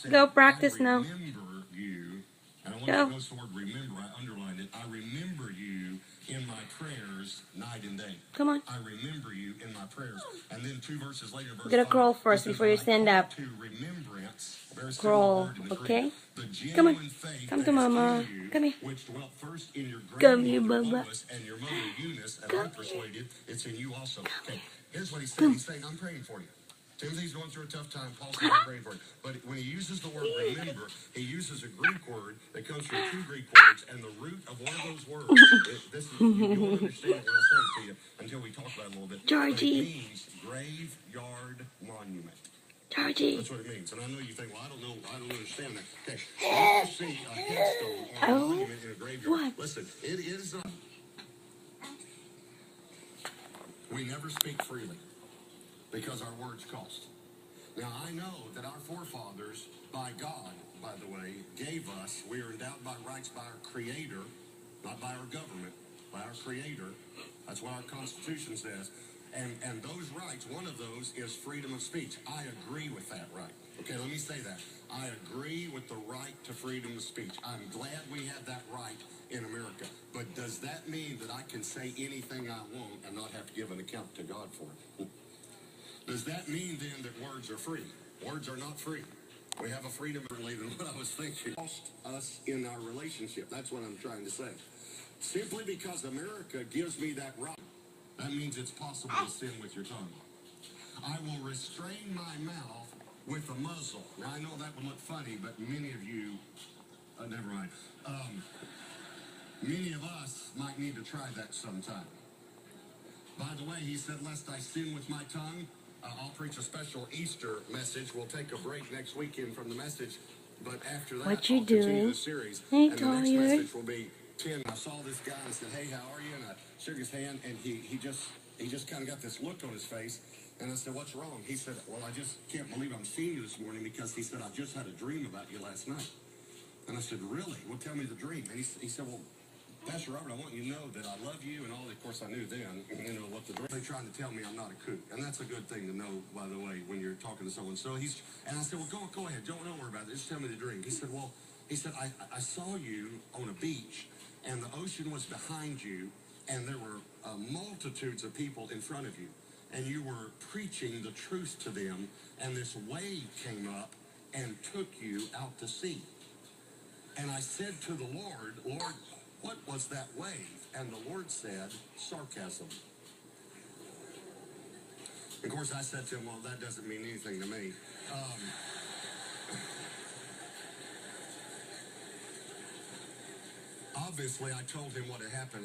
Go practice I now. remember you, and I want Go. you to notice the word remember. I underlined it. I remember you in my prayers night and day. Come on. I remember you in my prayers. And then 2 verses later, verse You gotta 5, crawl it first says, before you "And I stand call up. to remembrance," very similar Crawl, word in the Greek, okay? "the Come on. genuine faith Come that to is mama. in you, Come here. which dwelt first in your Come here, grandmother Bubba. Lois and your mother Eunice, and Come I'm persuaded it's in you also." Okay, here's what he's saying. Come. He's saying, I'm praying for you. Timothy's going through a tough time. Paul's saying, I'm praying for you. But when he uses the word remember, he uses a Greek word that comes from 2 Greek words, and the root of one of those words, you won't understand it when I say it to you until we talk about it a little bit. Georgie. But it means graveyard monument. Georgie. That's what it means. And I know you think, well, I don't understand that. Okay, when you see a headstone or a monument in a graveyard, What? listen, it is we never speak freely because our words cost. Now, I know that our forefathers, by God, by the way, gave us, we are endowed by rights by our Creator, not by our government, by our Creator. That's what our Constitution says. And those rights, one of those is freedom of speech. I agree with that right. Okay, let me say that. I agree with the right to freedom of speech. I'm glad we have that right in America. But does that mean that I can say anything I want and not have to give an account to God for it? Does that mean then that words are free? Words are not free. We have a freedom differently than what I was thinking. Cost us in our relationship. That's what I'm trying to say. Simply because America gives me that right, that means it's possible to sin with your tongue. I will restrain my mouth with a muzzle. Now, I know that would look funny, but many of you, never mind. Many of us might need to try that sometime. By the way, he said, lest I sin with my tongue. I'll preach a special Easter message. We'll take a break next weekend from the message. But after that, What you I'll continue doing? the series. Hey, and the next tired? message will be 10. I saw this guy and I said, hey, how are you? And I shook his hand, and he just kind of got this look on his face. And I said, what's wrong? He said, well, I just can't believe I'm seeing you this morning, because he said, I just had a dream about you last night. And I said, really? Well, tell me the dream. And he said, well, Pastor Robert, I want you to know that I love you and all that. Of course, I knew then, what the dream. They're trying to tell me I'm not a kook. And that's a good thing to know, by the way, when you're talking to someone. So and I said, well, go ahead. Don't worry about it. Just tell me the dream. He said, I saw you on a beach, and the ocean was behind you, and there were multitudes of people in front of you, and you were preaching the truth to them, and this wave came up and took you out to sea. And I said to the Lord, Lord, what was that wave? And the Lord said, sarcasm. Of course, I said to him, well, that doesn't mean anything to me. Obviously, I told him what had happened.